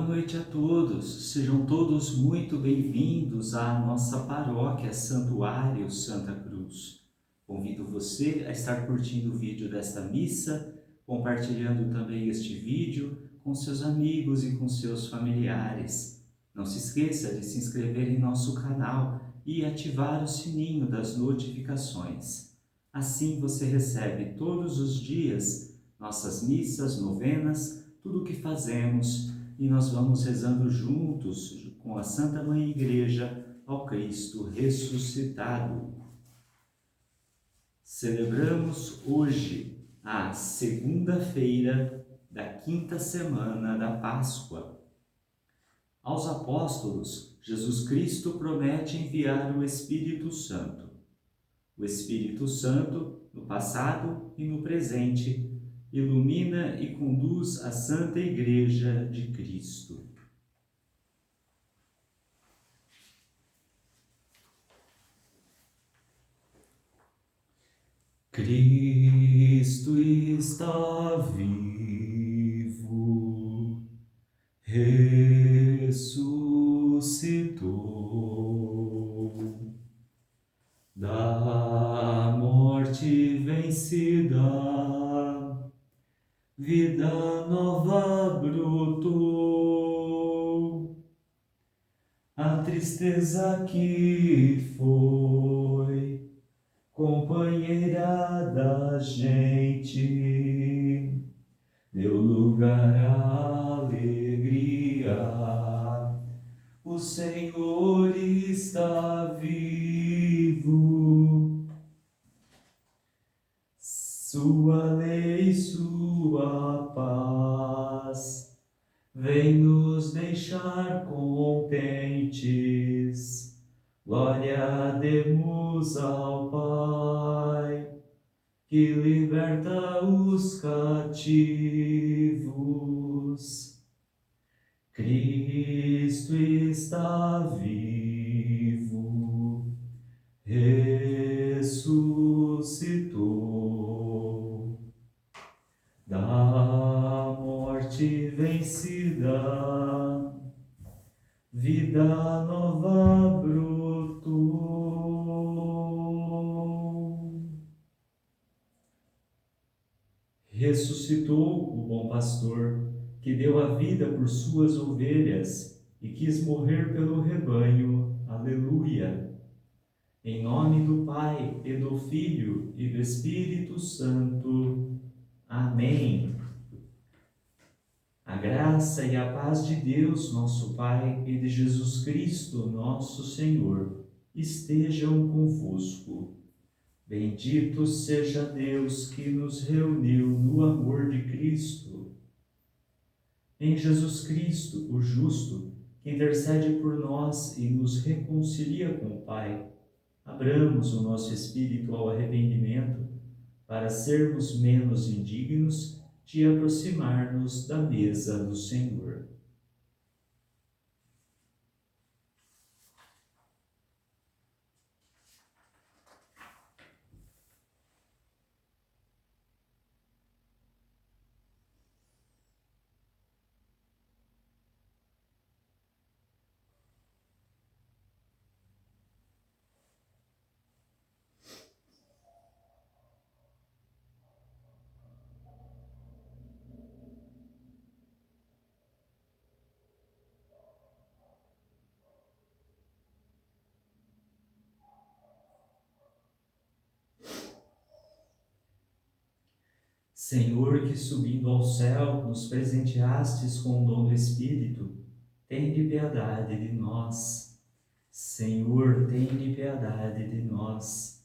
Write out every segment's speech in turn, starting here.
noite a todos, sejam todos muito bem-vindos à nossa paróquia Santuário Santa Cruz. Convido você a estar curtindo o vídeo desta missa, compartilhando também este vídeo com seus amigos e com seus familiares. Não se esqueça de se inscrever em nosso canal e ativar o sininho das notificações. Assim você recebe todos os dias nossas missas, novenas, tudo o que fazemos, e nós vamos rezando juntos com a Santa Mãe Igreja ao Cristo ressuscitado. Celebramos hoje a segunda-feira da quinta semana da Páscoa. Aos apóstolos, Jesus Cristo promete enviar o Espírito Santo. O Espírito Santo, no passado e no presente, ilumina e conduz a Santa Igreja de Cristo. Cristo está vivo, ressuscitou, da morte vencida, vida nova brotou. A tristeza que foi companheira da gente deu lugar à alegria. O Senhor está vivo. Sua lei, sua paz, vem nos deixar contentes. Glória demos ao Pai, que liberta os cativos. Cristo está vivo, ressuscitou, da morte vencida, vida nova brotou. Ressuscitou o bom pastor, que deu a vida por suas ovelhas e quis morrer pelo rebanho. Aleluia! Em nome do Pai, e do Filho, e do Espírito Santo. Amém. A graça e a paz de Deus, nosso Pai, e de Jesus Cristo, nosso Senhor, estejam convosco. Bendito seja Deus que nos reuniu no amor de Cristo. Em Jesus Cristo, o justo, que intercede por nós e nos reconcilia com o Pai, abramos o nosso espírito ao arrependimento para sermos menos indignos de aproximar-nos da mesa do Senhor. Senhor, que subindo ao céu nos presenteastes com o dom do Espírito, tende piedade de nós. Senhor, tende piedade de nós.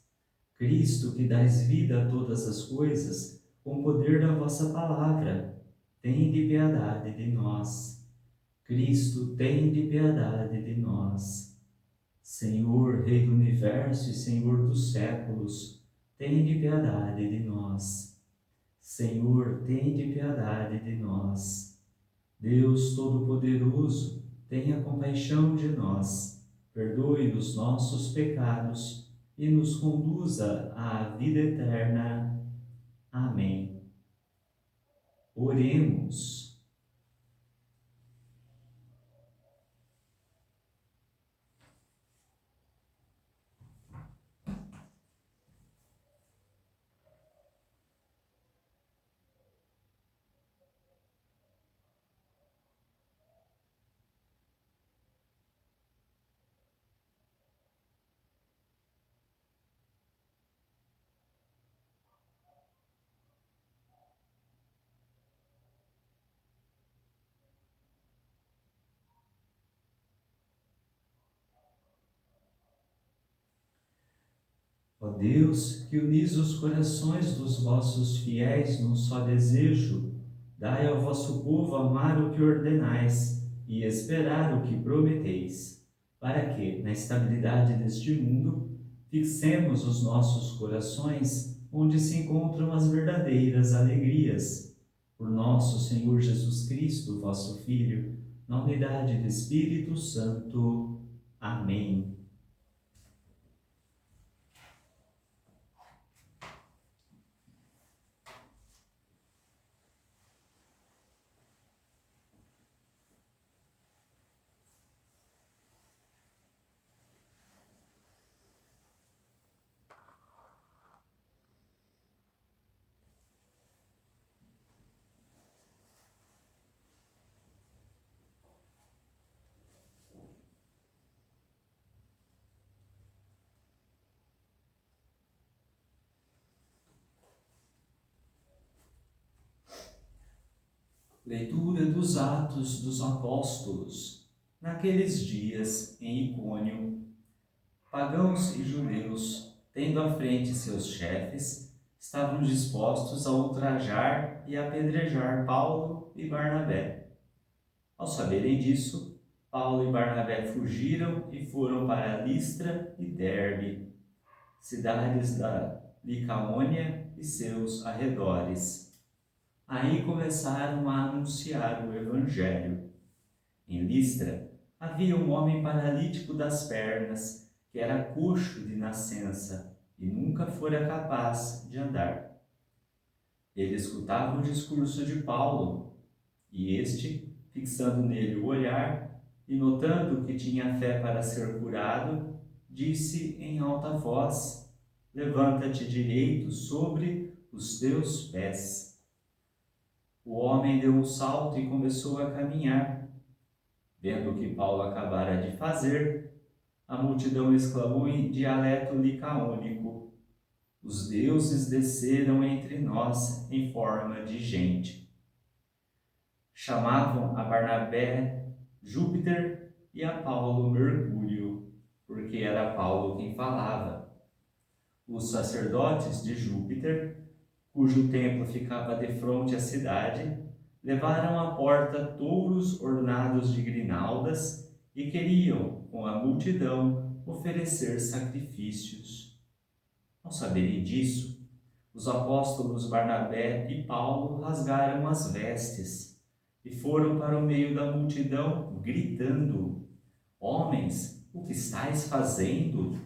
Cristo, que dais vida a todas as coisas, com o poder da vossa palavra, tende piedade de nós. Cristo, tende piedade de nós. Senhor, Rei do Universo e Senhor dos séculos, tende piedade de nós. Senhor, tende piedade de nós. Deus Todo-Poderoso, tenha compaixão de nós, perdoe os nossos pecados e nos conduza à vida eterna. Amém. Oremos. Ó Deus, que unis os corações dos vossos fiéis num só desejo, dai ao vosso povo amar o que ordenais e esperar o que prometeis, para que, na estabilidade deste mundo, fixemos os nossos corações onde se encontram as verdadeiras alegrias. Por nosso Senhor Jesus Cristo, vosso Filho, na unidade do Espírito Santo. Amém. Leitura dos Atos dos Apóstolos. Naqueles dias, em Icônio, pagãos e judeus, tendo à frente seus chefes, estavam dispostos a ultrajar e apedrejar Paulo e Barnabé. Ao saberem disso, Paulo e Barnabé fugiram e foram para Listra e Derbe, cidades da Licaônia e seus arredores. Aí começaram a anunciar o Evangelho. Em Listra havia um homem paralítico das pernas, que era coxo de nascença e nunca fora capaz de andar. Ele escutava o discurso de Paulo, e este, fixando nele o olhar e notando que tinha fé para ser curado, disse em alta voz: Levanta-te direito sobre os teus pés. O homem deu um salto e começou a caminhar. Vendo o que Paulo acabara de fazer, a multidão exclamou em dialeto licaônico: Os deuses desceram entre nós em forma de gente. Chamavam a Barnabé Júpiter e a Paulo Mercúrio, porque era Paulo quem falava. Os sacerdotes de Júpiter, cujo templo ficava defronte à cidade, levaram à porta touros ornados de grinaldas e queriam, com a multidão, oferecer sacrifícios. Ao saberem disso, os apóstolos Barnabé e Paulo rasgaram as vestes e foram para o meio da multidão, gritando: Homens, o que estáis fazendo?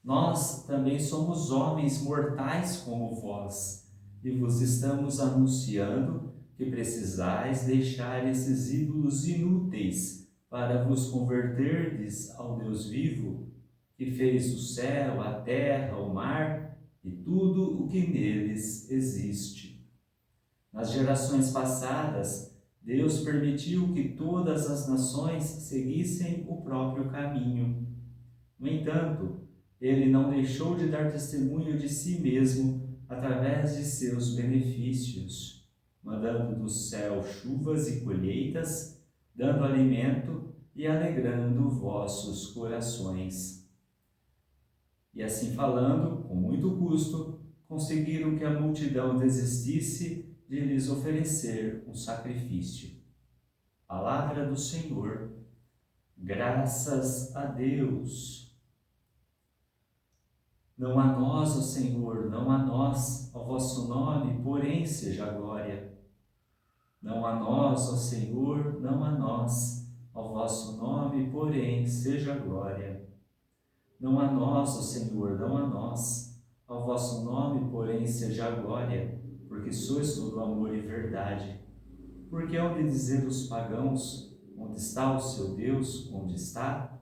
Nós também somos homens mortais como vós, e vos estamos anunciando que precisais deixar esses ídolos inúteis para vos converterdes ao Deus vivo, que fez o céu, a terra, o mar e tudo o que neles existe. Nas gerações passadas, Deus permitiu que todas as nações seguissem o próprio caminho. No entanto, ele não deixou de dar testemunho de si mesmo através de seus benefícios, mandando do céu chuvas e colheitas, dando alimento e alegrando vossos corações. E assim falando, com muito custo, conseguiram que a multidão desistisse de lhes oferecer um sacrifício. Palavra do Senhor. Graças a Deus. Não a nós, ó Senhor, não a nós, ao vosso nome, porém seja a glória. Não a nós, ó Senhor, não a nós, ao vosso nome, porém seja a glória. Não a nós, ó Senhor, não a nós, ao vosso nome, porém seja a glória, porque sois todo amor e verdade. Porque hão de dizer os pagãos: onde está o seu Deus, onde está?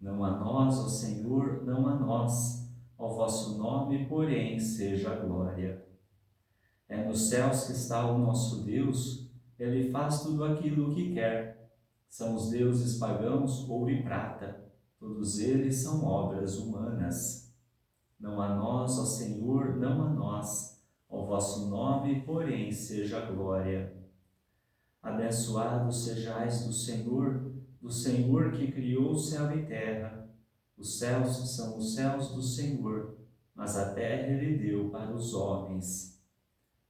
Não a nós, ó Senhor, não a nós, ao vosso nome, porém, seja a glória. É nos céus que está o nosso Deus, ele faz tudo aquilo o que quer. São os deuses pagãos ouro e prata, todos eles são obras humanas. Não a nós, ó Senhor, não a nós, ao vosso nome, porém, seja a glória. Abençoados sejais do Senhor que criou céu e terra. Os céus são os céus do Senhor, mas a terra ele deu para os homens.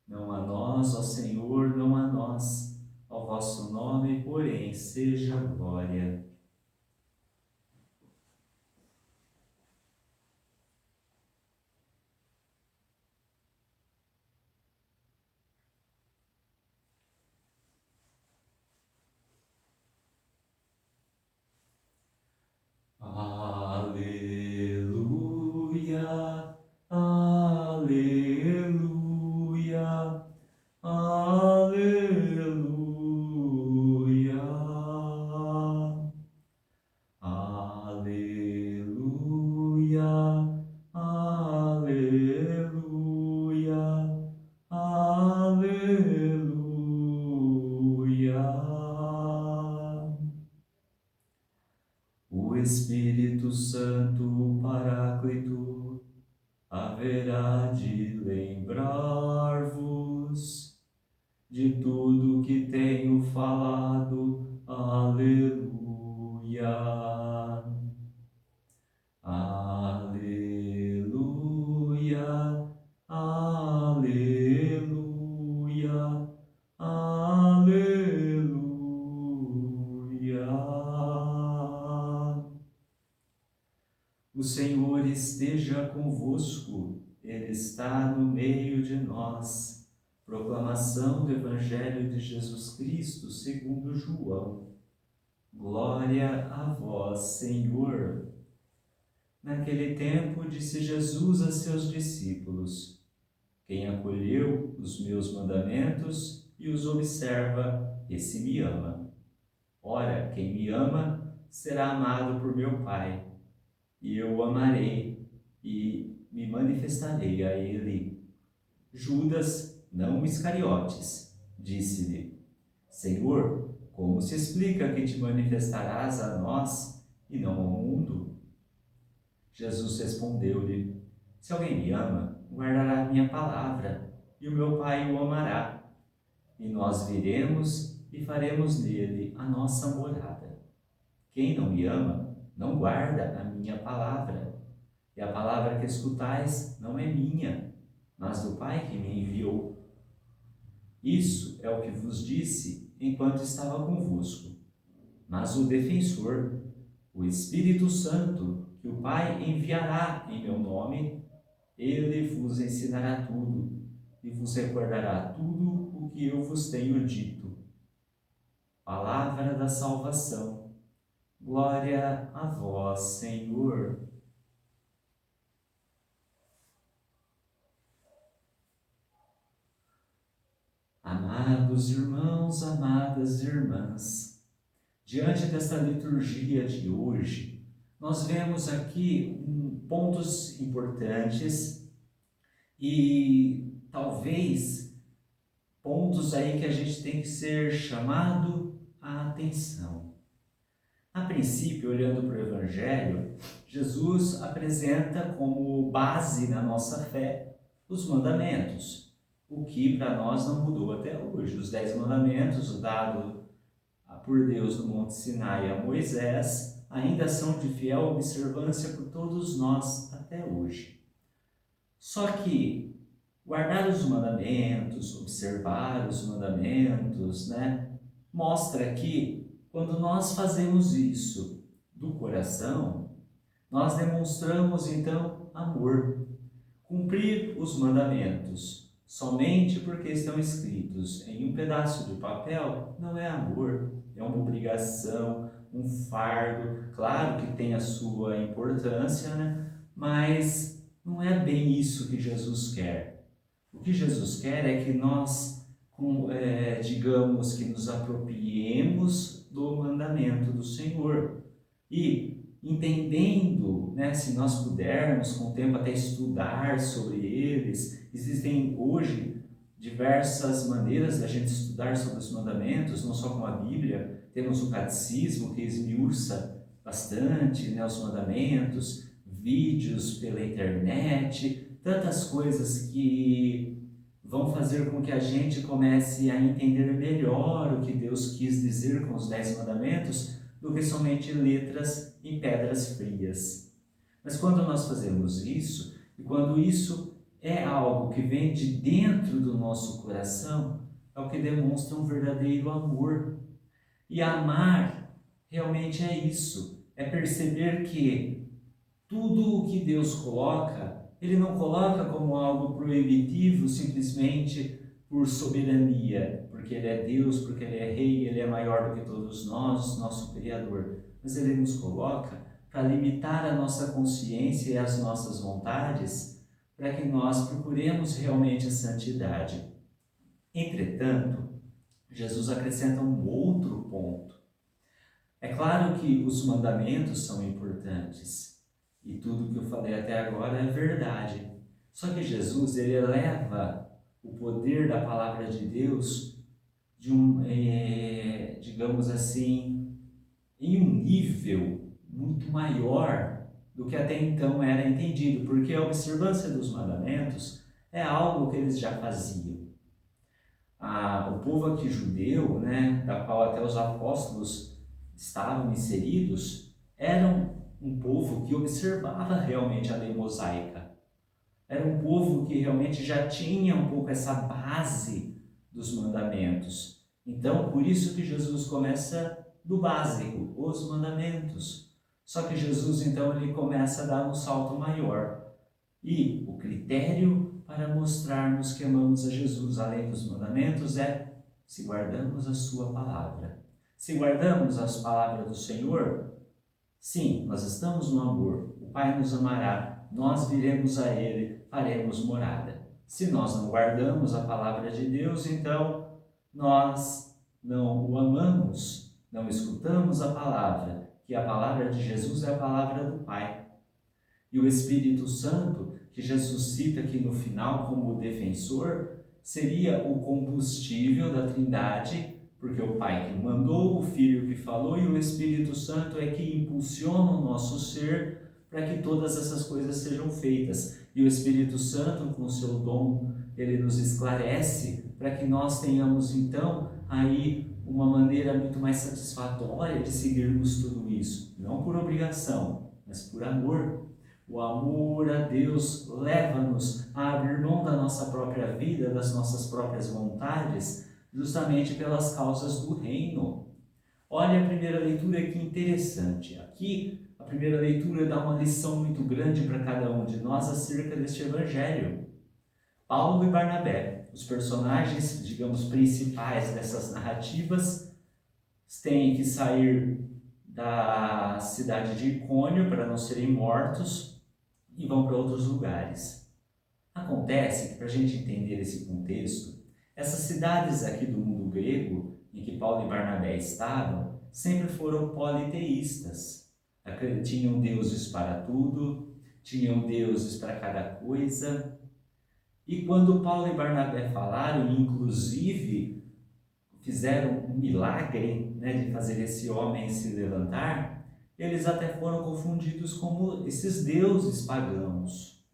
Não a nós, ó Senhor, não a nós, ao vosso nome, porém, seja a glória. Aleluia, aleluia, aleluia, aleluia, aleluia, aleluia. O Espírito Santo, o Paráclito, haverá de lembrar-vos de tudo que tenho falado. Aleluia. Aleluia. Aleluia. Aleluia. O Senhor esteja convosco, Ele está no meio de nós. Proclamação do Evangelho de Jesus Cristo segundo João. Glória a vós, Senhor. Naquele tempo disse Jesus a seus discípulos: quem acolheu os meus mandamentos e os observa, esse me ama. Ora, quem me ama será amado por meu Pai, e eu o amarei e me manifestarei a ele. Judas, não Iscariotes, disse-lhe: Senhor, como se explica que te manifestarás a nós e não ao mundo? Jesus respondeu-lhe: se alguém me ama, guardará a minha palavra, e o meu Pai o amará. E nós viremos e faremos nele a nossa morada. Quem não me ama, não guarda a minha palavra. E a palavra que escutais não é minha, mas do Pai que me enviou. Isso é o que vos disse enquanto estava convosco. Mas o defensor, o Espírito Santo, que o Pai enviará em meu nome, ele vos ensinará tudo e vos recordará tudo o que eu vos tenho dito. Palavra da salvação. Glória a vós, Senhor. Amados irmãos, amadas irmãs, diante desta liturgia de hoje, nós vemos aqui pontos importantes e talvez pontos aí que a gente tem que ser chamado a atenção. A princípio, olhando para o Evangelho, Jesus apresenta como base na nossa fé os mandamentos, o que para nós não mudou até hoje. Os 10 mandamentos dados por Deus no Monte Sinai a Moisés ainda são de fiel observância por todos nós até hoje. Só que guardar os mandamentos, observar os mandamentos, mostra que quando nós fazemos isso do coração, nós demonstramos então amor. Cumprir os mandamentos somente porque estão escritos em um pedaço de papel não é amor, é uma obrigação, um fardo. Claro que tem a sua importância, mas não é bem isso que Jesus quer. O que Jesus quer é que nós, digamos, que nos apropriemos do mandamento do Senhor e entendendo, se nós pudermos, com o tempo até estudar sobre eles. Existem hoje diversas maneiras da gente estudar sobre os mandamentos, não só com a Bíblia. Temos o catecismo que esmiuça bastante, os mandamentos, vídeos pela internet, tantas coisas que vão fazer com que a gente comece a entender melhor o que Deus quis dizer com os 10 mandamentos, do que somente letras em pedras frias. Mas quando nós fazemos isso, e quando isso é algo que vem de dentro do nosso coração, é o que demonstra um verdadeiro amor. E amar realmente é isso, é perceber que tudo o que Deus coloca, Ele não coloca como algo proibitivo simplesmente por soberania, porque Ele é Deus, porque Ele é Rei, Ele é maior do que todos nós, nosso Criador. Mas Ele nos coloca para limitar a nossa consciência e as nossas vontades, para que nós procuremos realmente a santidade. Entretanto, Jesus acrescenta um outro ponto. É claro que os mandamentos são importantes e tudo que eu falei até agora é verdade. Só que Jesus, ele eleva o poder da palavra de Deus de digamos assim, em um nível muito maior do que até então era entendido, porque a observância dos mandamentos é algo que eles já faziam. O povo aqui judeu, né, da qual até os apóstolos estavam inseridos, eram um povo que observava realmente a lei mosaica. Era um povo que realmente já tinha um pouco essa base dos mandamentos. Então, por isso que Jesus começa do básico, os mandamentos. Só que Jesus, então, ele começa a dar um salto maior. E o critério para mostrarmos que amamos a Jesus, além dos mandamentos, é se guardamos a sua palavra. Se guardamos as palavras do Senhor, sim, nós estamos no amor. O Pai nos amará, nós viremos a Ele, faremos morada. Se nós não guardamos a palavra de Deus, então nós não o amamos, não escutamos a palavra, que a palavra de Jesus é a palavra do Pai. E o Espírito Santo, que Jesus cita aqui no final como defensor, seria o combustível da Trindade, porque o Pai que mandou, o Filho que falou e o Espírito Santo é que impulsiona o nosso ser para que todas essas coisas sejam feitas. E o Espírito Santo, com o seu dom, ele nos esclarece para que nós tenhamos então aí uma maneira muito mais satisfatória de seguirmos tudo isso, não por obrigação, mas por amor. O amor a Deus leva-nos a abrir mão da nossa própria vida, das nossas próprias vontades, justamente pelas causas do reino. Olha a primeira leitura, que interessante. Aqui, a primeira leitura dá uma lição muito grande para cada um de nós acerca deste evangelho. Paulo e Barnabé, os personagens, digamos, principais dessas narrativas, têm que sair da cidade de Icônio para não serem mortos e vão para outros lugares. Acontece que, para a gente entender esse contexto, essas cidades aqui do mundo grego, em que Paulo e Barnabé estavam, sempre foram politeístas. Tinham deuses para tudo, tinham deuses para cada coisa. E quando Paulo e Barnabé falaram, inclusive fizeram um milagre, né, de fazer esse homem se levantar, eles até foram confundidos como esses deuses pagãos.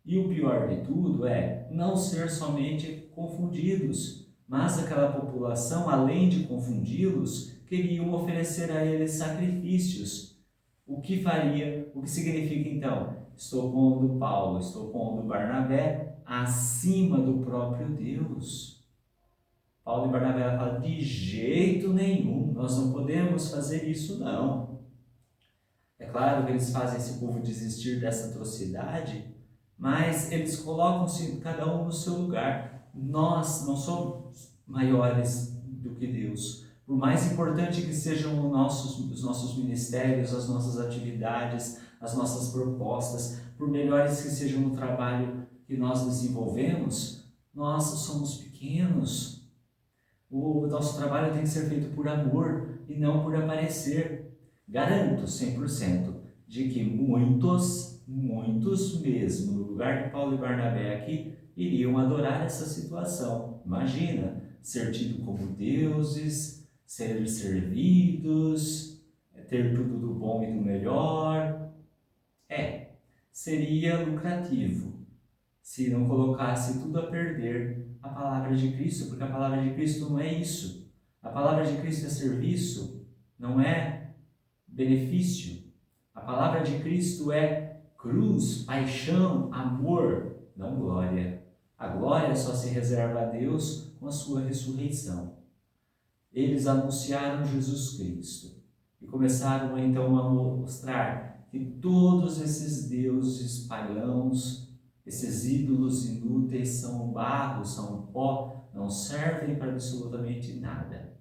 E o pior de tudo é não ser somente confundidos, mas aquela população, além de confundi-los, queriam oferecer a eles sacrifícios. O que significa então? Estou pondo Paulo, estou pondo Barnabé acima do próprio Deus. Paulo e Barnabé falam, de jeito nenhum, nós não podemos fazer isso não. É claro que eles fazem esse povo desistir dessa atrocidade, mas eles colocam-se cada um no seu lugar. Nós não somos maiores do que Deus. Por mais importante que sejam os nossos ministérios, as nossas atividades, as nossas propostas, por melhores que sejam o trabalho que nós desenvolvemos, nós somos pequenos. O nosso trabalho tem que ser feito por amor e não por aparecer. Garanto 100% de que muitos mesmo, no lugar de Paulo e Barnabé aqui, iriam adorar essa situação. Imagina, ser tido como deuses, ser servidos, ter tudo do bom e do melhor. Seria lucrativo se não colocasse tudo a perder a palavra de Cristo, porque a palavra de Cristo não é isso. A palavra de Cristo é serviço, não é benefício. A palavra de Cristo é cruz, paixão, amor, não glória. A glória só se reserva a Deus com a sua ressurreição. Eles anunciaram Jesus Cristo e começaram então a mostrar que todos esses deuses pagãos, esses ídolos inúteis, são barro, são pó, não servem para absolutamente nada.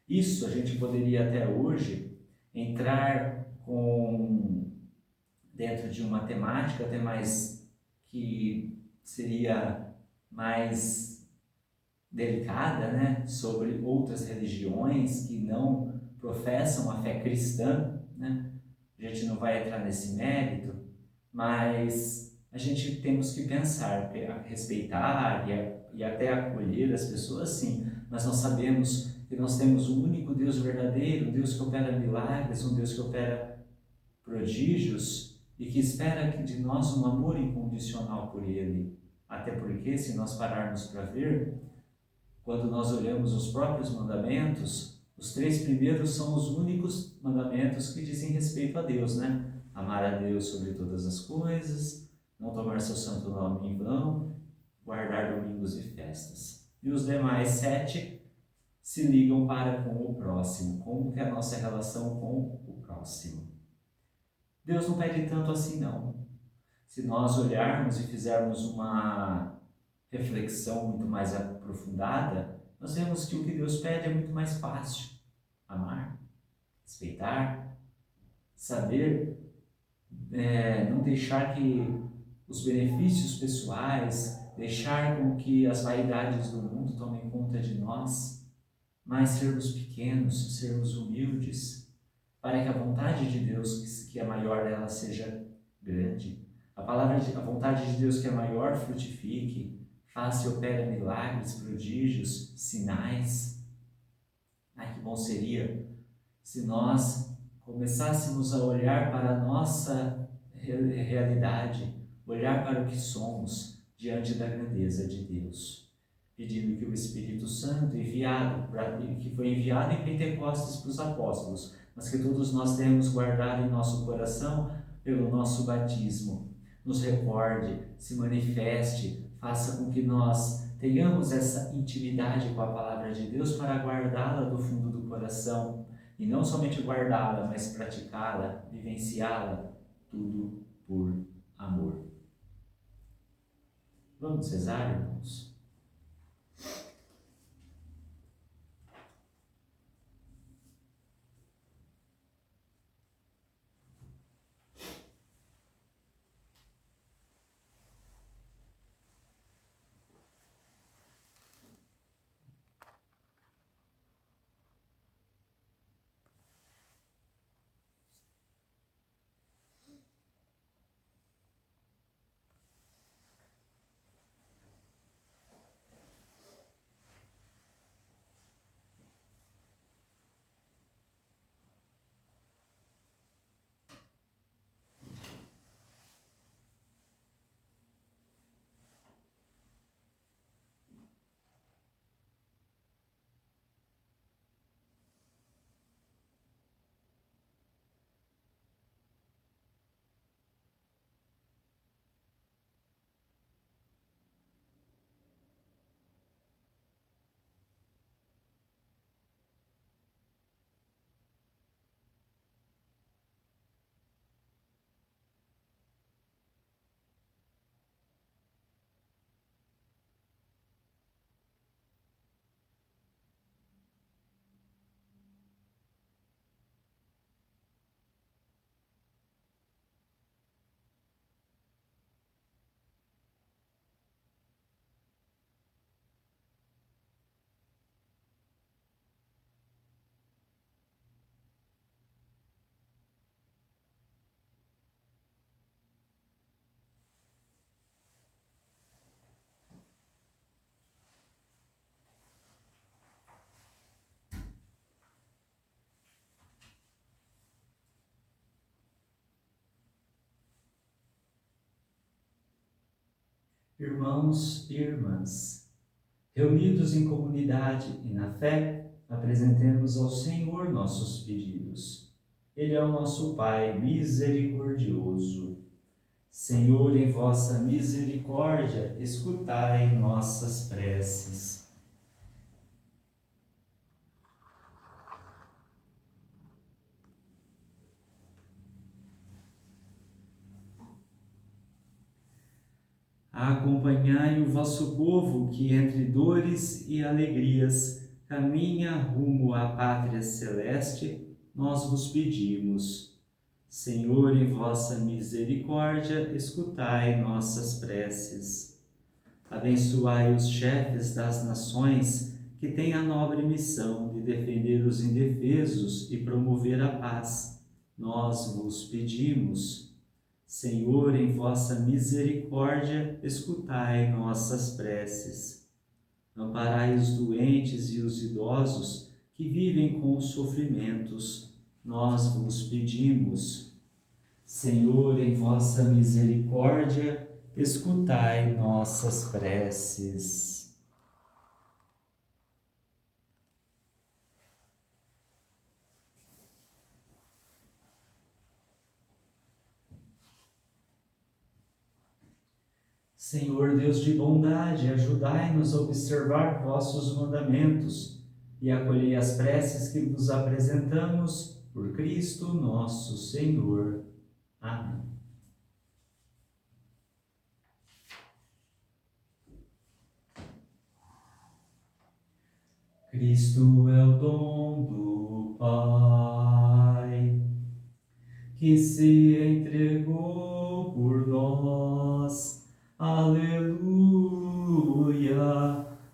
Isso a gente poderia até hoje entrar dentro de uma temática até mais que seria mais delicada, né, sobre outras religiões que não professam a fé cristã, né? A gente não vai entrar nesse mérito, mas a gente temos que pensar, respeitar e até acolher as pessoas, sim, mas nós sabemos que nós temos um único Deus verdadeiro, um Deus que opera milagres, um Deus que opera prodígios e que espera de nós um amor incondicional por Ele. Até porque, se nós pararmos para ver, quando nós olhamos os próprios mandamentos, os 3 primeiros são os únicos mandamentos que dizem respeito a Deus, né? Amar a Deus sobre todas as coisas, não tomar seu santo nome em vão, guardar domingos e festas. E os demais 7 se ligam para com o próximo, como que é a nossa relação com o próximo. Deus não pede tanto assim, não. Se nós olharmos e fizermos uma reflexão muito mais aprofundada, nós vemos que o que Deus pede é muito mais fácil. Amar, respeitar, saber, não deixar que os benefícios pessoais, deixar com que as vaidades do mundo tomem conta de nós, mas sermos pequenos, sermos humildes, para que a vontade de Deus, que é maior, ela seja grande. A vontade de Deus que é maior frutifique, faça e opera milagres, prodígios, sinais. Ai, que bom seria se nós começássemos a olhar para a nossa realidade, olhar para o que somos diante da grandeza de Deus, pedindo que o Espírito Santo, que foi enviado em Pentecostes para os apóstolos, mas que todos nós temos guardado em nosso coração pelo nosso batismo, nos recorde, se manifeste, faça com que nós tenhamos essa intimidade com a palavra de Deus para guardá-la do fundo do coração, e não somente guardá-la, mas praticá-la, vivenciá-la, tudo por amor. Vamos rezar, irmãos? Irmãos e irmãs, reunidos em comunidade e na fé, apresentemos ao Senhor nossos pedidos. Ele é o nosso Pai misericordioso. Senhor, em vossa misericórdia, escutai nossas preces. Acompanhai o vosso povo que, entre dores e alegrias, caminha rumo à pátria celeste, nós vos pedimos. Senhor, em vossa misericórdia, escutai nossas preces. Abençoai os chefes das nações que têm a nobre missão de defender os indefesos e promover a paz. Nós vos pedimos. Senhor, em vossa misericórdia, escutai nossas preces. Amparai os doentes e os idosos que vivem com os sofrimentos. Nós vos pedimos. Senhor, em vossa misericórdia, escutai nossas preces. Senhor Deus de bondade, ajudai-nos a observar vossos mandamentos e acolhei as preces que vos apresentamos por Cristo nosso Senhor. Amém. Cristo é o dom do Pai, que se entregou por nós. Aleluia,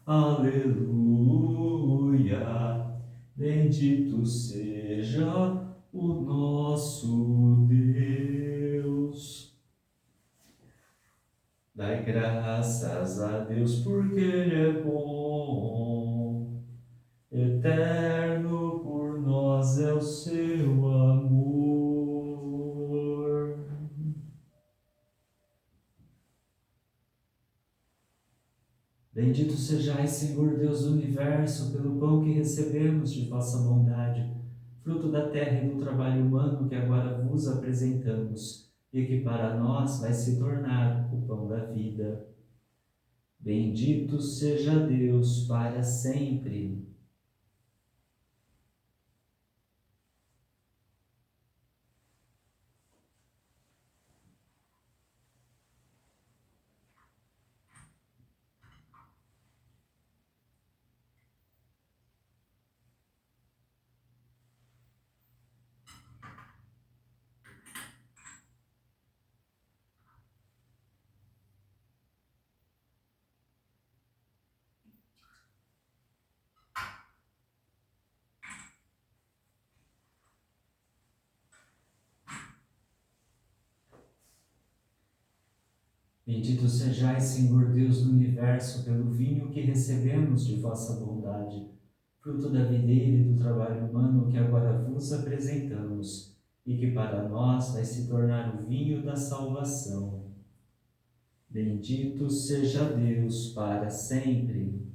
aleluia, bendito seja o nosso Deus. Dai graças a Deus porque Ele é bom, eterno por nós é o seu amor. Bendito sejais, Senhor Deus do Universo, pelo pão que recebemos de vossa bondade, fruto da terra e do trabalho humano que agora vos apresentamos, e que para nós vai se tornar o pão da vida. Bendito seja Deus para sempre. Bendito sejais, Senhor Deus do Universo, pelo vinho que recebemos de vossa bondade, fruto da videira e do trabalho humano que agora vos apresentamos, e que para nós vai se tornar o vinho da salvação. Bendito seja Deus para sempre.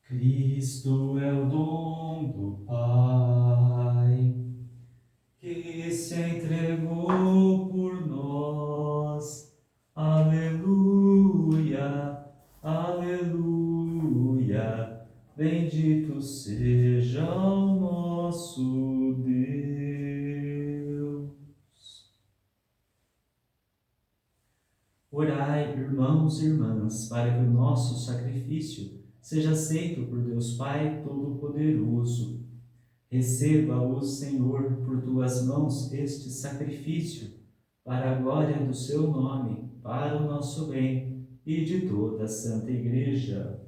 Cristo é o dom do Pai, que se entregou por nós. Aleluia, aleluia, bendito seja o nosso Deus. Orai, irmãos e irmãs, para que o nosso sacrifício seja aceito por Deus Pai Todo-Poderoso. Receba-o, Senhor, por tuas mãos este sacrifício, para a glória do seu nome, para o nosso bem e de toda a Santa Igreja.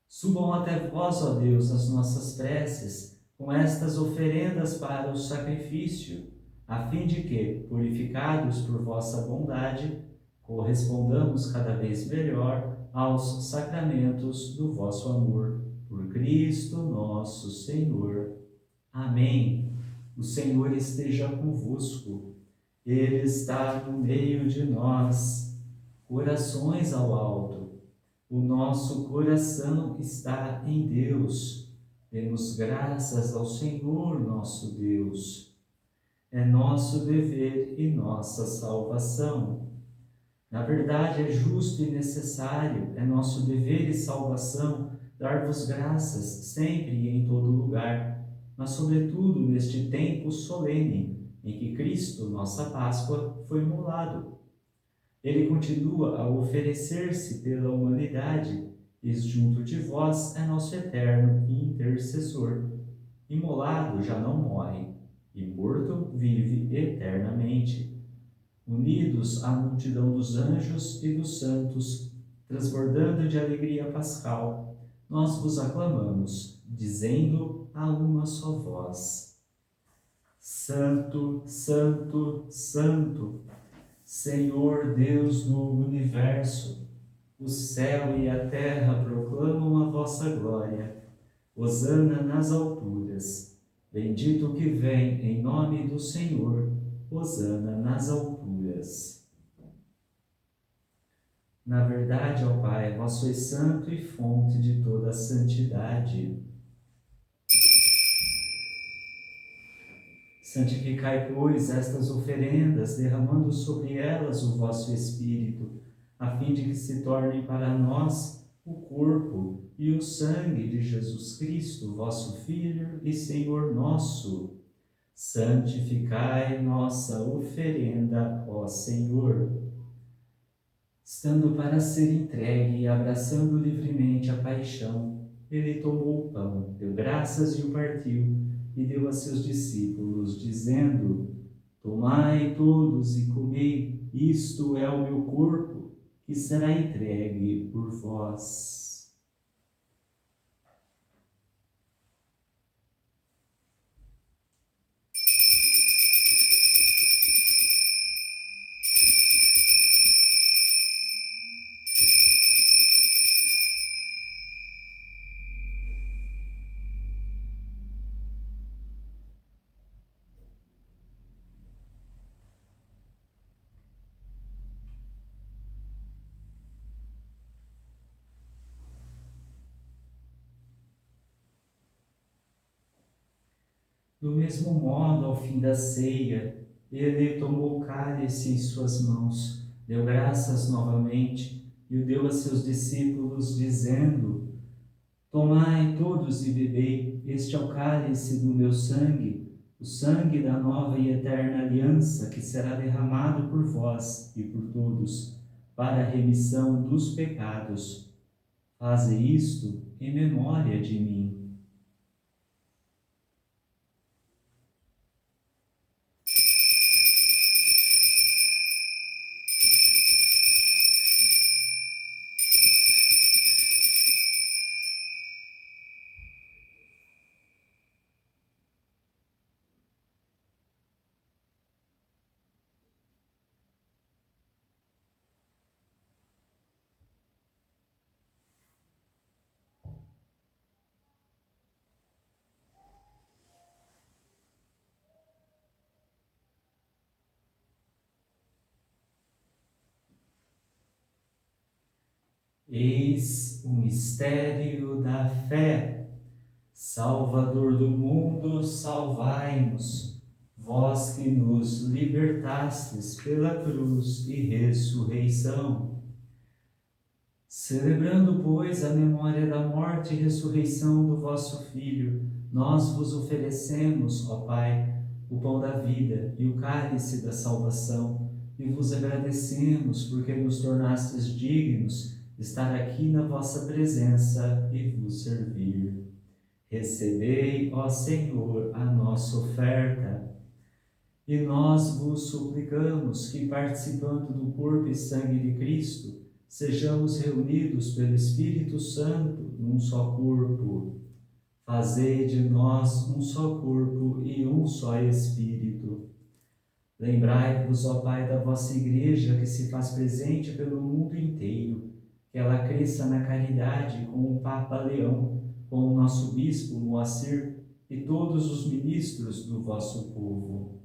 Subam até vós, ó Deus, as nossas preces, com estas oferendas para o sacrifício, a fim de que, purificados por vossa bondade, correspondamos cada vez melhor aos sacramentos do vosso amor. Por Cristo nosso Senhor. Amém. O Senhor esteja convosco. Ele está no meio de nós. Corações ao alto. O nosso coração está em Deus. Demos graças ao Senhor nosso Deus. É nosso dever e nossa salvação. Na verdade, é justo e necessário, é nosso dever e salvação dar-vos graças sempre e em todo lugar, mas sobretudo neste tempo solene em que Cristo, nossa Páscoa, foi imolado. Ele continua a oferecer-se pela humanidade e junto de vós é nosso eterno intercessor. Imolado já não morre, e morto vive eternamente. Unidos à multidão dos anjos e dos santos, transbordando de alegria pascal, nós vos aclamamos, dizendo a uma só voz: Santo, Santo, Santo, Senhor Deus do universo, o céu e a terra proclamam a vossa glória. Hosana nas alturas. Bendito o que vem em nome do Senhor. Hosana nas alturas. Na verdade, ó Pai, vós sois santo e fonte de toda a santidade. Santificai, pois, estas oferendas, derramando sobre elas o vosso Espírito, a fim de que se tornem para nós o corpo e o sangue de Jesus Cristo, vosso Filho e Senhor nosso. Santificai nossa oferenda, ó Senhor. Estando para ser entregue e abraçando livremente a paixão, ele tomou o pão, deu graças e o partiu, e deu a seus discípulos, dizendo: Tomai todos e comei, isto é o meu corpo, que será entregue por vós. Do mesmo modo, ao fim da ceia, ele tomou o cálice em suas mãos, deu graças novamente e o deu a seus discípulos, dizendo: Tomai todos e bebei, este é o cálice do meu sangue, o sangue da nova e eterna aliança, que será derramado por vós e por todos, para a remissão dos pecados. Faze isto em memória de mim. Eis o mistério da fé. Salvador do mundo, salvai-nos, vós que nos libertastes pela cruz e ressurreição. Celebrando, pois, a memória da morte e ressurreição do vosso Filho, nós vos oferecemos, ó Pai, o pão da vida e o cálice da salvação, e vos agradecemos porque nos tornastes dignos de estar aqui na vossa presença e vos servir. Recebei, ó Senhor, a nossa oferta, e nós vos suplicamos que, participando do corpo e sangue de Cristo, sejamos reunidos pelo Espírito Santo num só corpo. Fazei de nós um só corpo e um só Espírito. Lembrai-vos, ó Pai, da vossa Igreja, que se faz presente pelo mundo inteiro, que ela cresça na caridade com o Papa Leão, com o nosso Bispo Moacir e todos os ministros do vosso povo.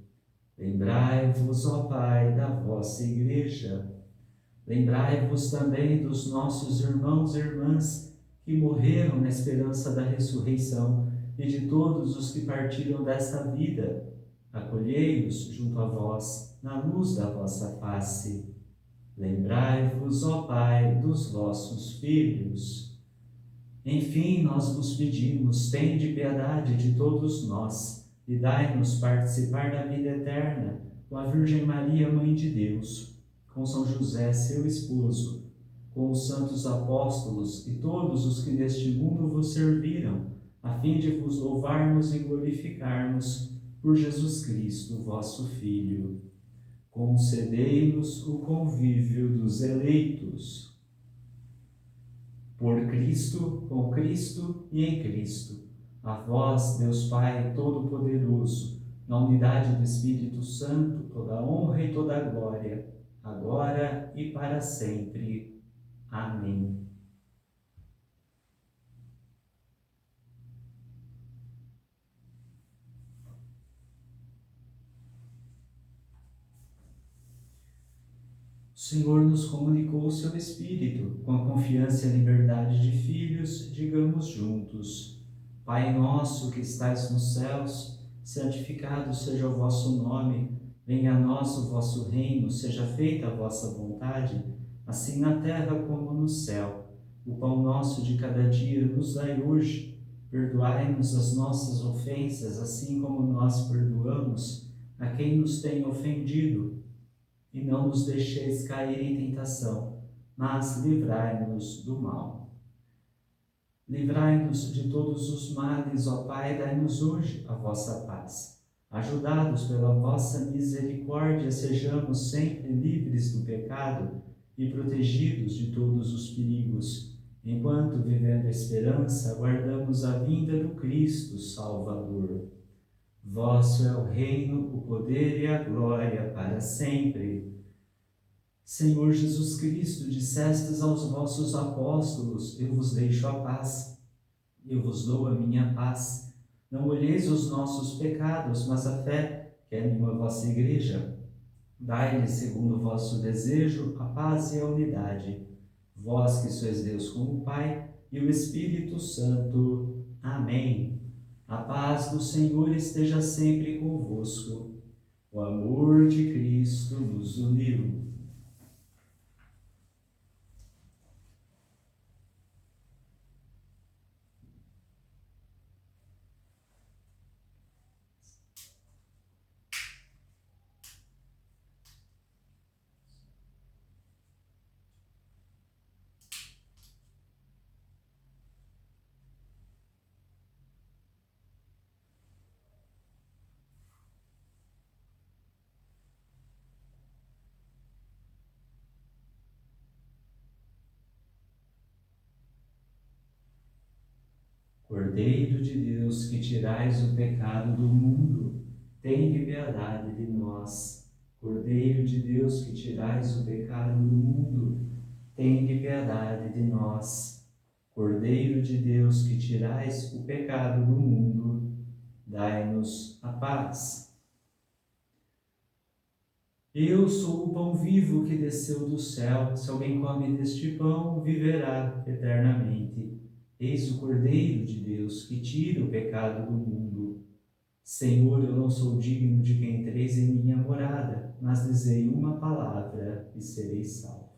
Lembrai-vos, ó Pai, da vossa Igreja. Lembrai-vos também dos nossos irmãos e irmãs que morreram na esperança da ressurreição e de todos os que partiram desta vida. Acolhei-os junto a vós, na luz da vossa face. Lembrai-vos, ó Pai, dos vossos filhos. Enfim, nós vos pedimos, tende piedade de todos nós e dai-nos participar da vida eterna com a Virgem Maria, Mãe de Deus, com São José, seu esposo, com os santos apóstolos e todos os que neste mundo vos serviram, a fim de vos louvarmos e glorificarmos por Jesus Cristo, vosso Filho. Concedei-nos o convívio dos eleitos. Por Cristo, com Cristo e em Cristo. A vós, Deus Pai Todo-Poderoso, na unidade do Espírito Santo, toda a honra e toda a glória, agora e para sempre. Amém. O Senhor nos comunicou o seu Espírito, com a confiança e a liberdade de filhos, digamos juntos: Pai nosso que estais nos céus, santificado seja o vosso nome, venha a nós o vosso reino, seja feita a vossa vontade, assim na terra como no céu. O pão nosso de cada dia nos dai hoje, perdoai-nos as nossas ofensas, assim como nós perdoamos a quem nos tem ofendido. E não nos deixeis cair em tentação, mas livrai-nos do mal. Livrai-nos de todos os males, ó Pai, dai-nos hoje a vossa paz. Ajudados pela vossa misericórdia, sejamos sempre livres do pecado e protegidos de todos os perigos, enquanto, vivendo a esperança, aguardamos a vinda do Cristo Salvador. Vosso é o reino, o poder e a glória para sempre. Senhor Jesus Cristo, dissestes aos vossos apóstolos: eu vos deixo a paz, eu vos dou a minha paz. Não olheis os nossos pecados, mas a fé que anima a vossa Igreja. Dai-lhe, segundo o vosso desejo, a paz e a unidade. Vós que sois Deus com o Pai e o Espírito Santo. Amém. A paz do Senhor esteja sempre convosco. O amor de Cristo nos uniu. Cordeiro de Deus, que tirais o pecado do mundo, tende piedade de nós. Cordeiro de Deus, que tirais o pecado do mundo, tende piedade de nós. Cordeiro de Deus, que tirais o pecado do mundo, dai-nos a paz. Eu sou o pão vivo que desceu do céu. Se alguém come deste pão, viverá eternamente. Eis o Cordeiro de Deus, que tira o pecado do mundo. Senhor, eu não sou digno de que entreis em minha morada, mas dizei uma palavra e serei salvo.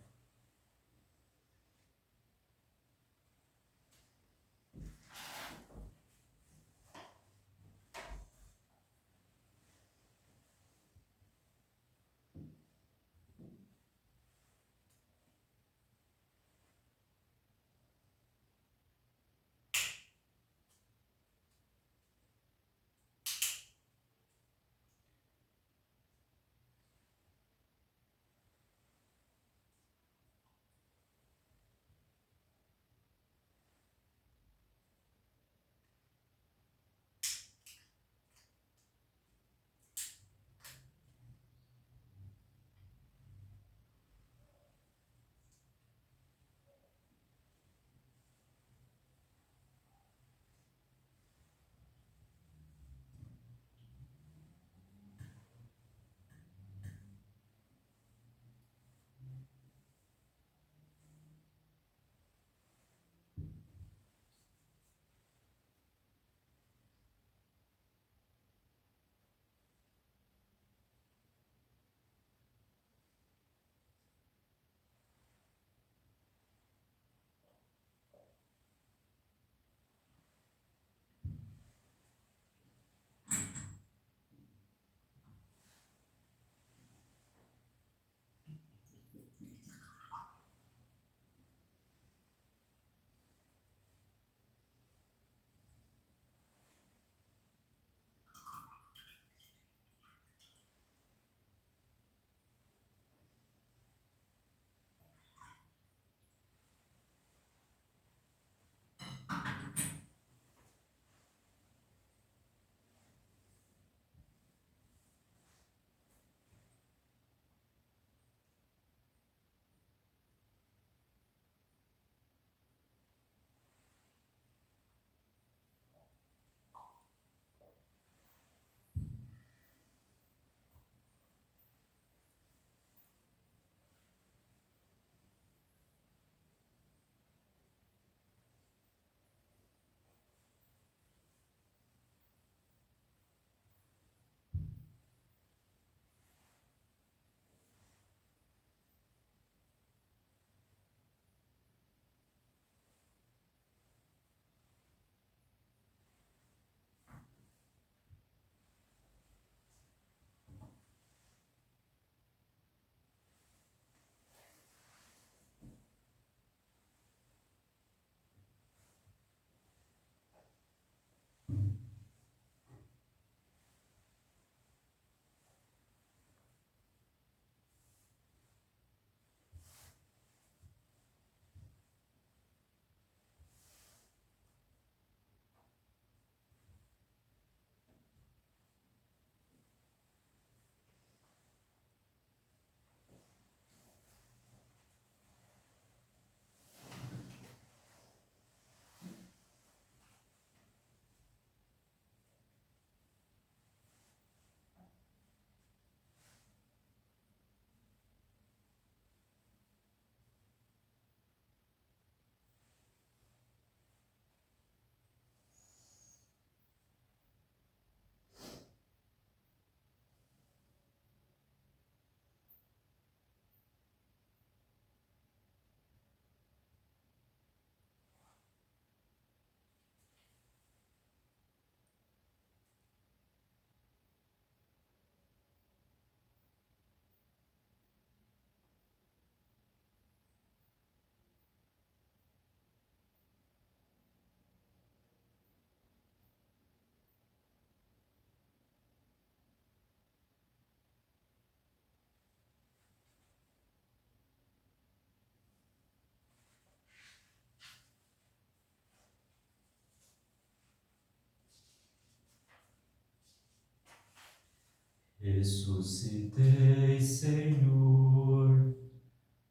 Ressuscitei, Senhor,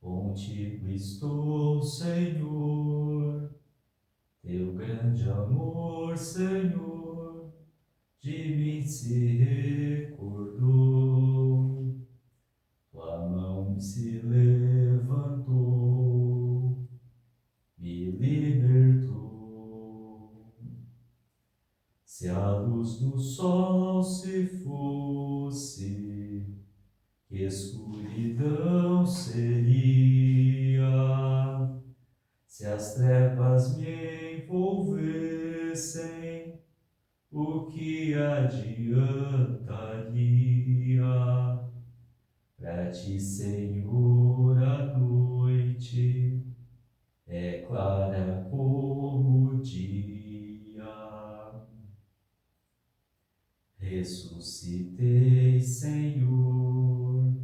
contigo estou, Senhor, teu grande amor, Senhor, de mim se recordou, tua mão se levantou, me libertou. Se a luz do sol se fosse, que escuridão seria. Se as trevas me envolvessem, o que adiantaria? Pra ti, Senhor, a noite é clara como o dia. Ressuscitei, Senhor,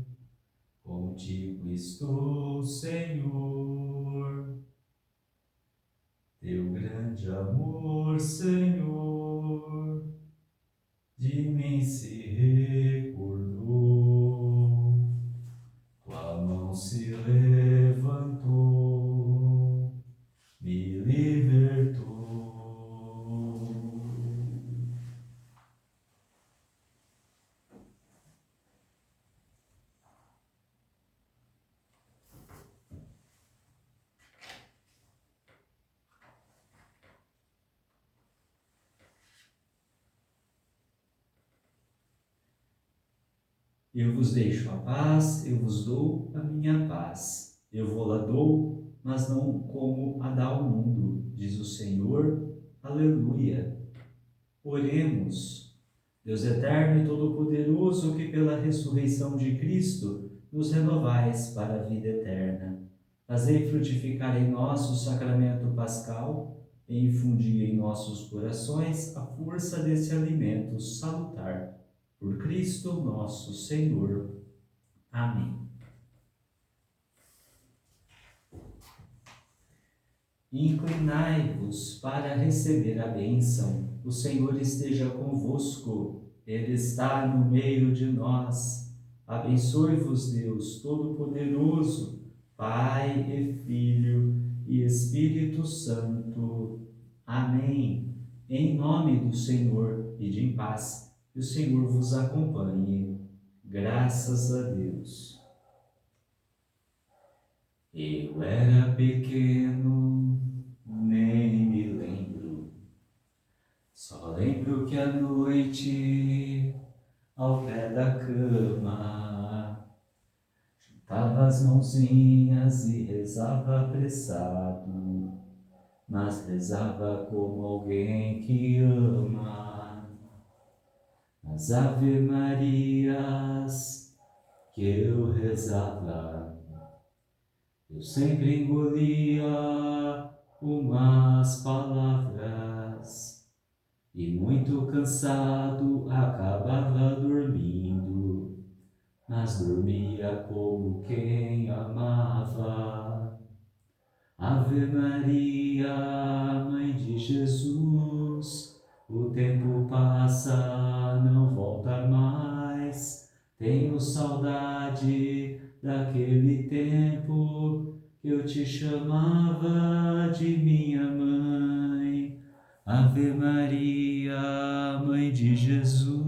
contigo estou, Senhor, teu grande amor, Senhor, de mim se recordou, tua mão se levantou, me libertou. Eu vos deixo a paz, eu vos dou a minha paz. Eu vou-la dou, mas não como a dá o mundo, diz o Senhor. Aleluia. Oremos. Deus eterno e todo-poderoso, que pela ressurreição de Cristo nos renovais para a vida eterna. Fazei frutificar em nós o sacramento pascal e infundi em nossos corações a força desse alimento salutar. Por Cristo nosso Senhor. Amém. Inclinai-vos para receber a bênção. O Senhor esteja convosco. Ele está no meio de nós. Abençoe-vos, Deus Todo-Poderoso, Pai e Filho e Espírito Santo. Amém. Em nome do Senhor, ide em paz. Que o Senhor vos acompanhe. Graças a Deus. Eu era pequeno, nem me lembro. Só lembro que à noite, ao pé da cama, juntava as mãozinhas e rezava apressado, mas rezava como alguém que ama. As Ave Marias que eu rezava, eu sempre engolia umas palavras e muito cansado acabava dormindo, mas dormia como quem amava. Ave Maria, Mãe de Jesus, o tempo passa, não volta mais. Tenho saudade daquele tempo que eu te chamava de minha mãe. Ave Maria, Mãe de Jesus,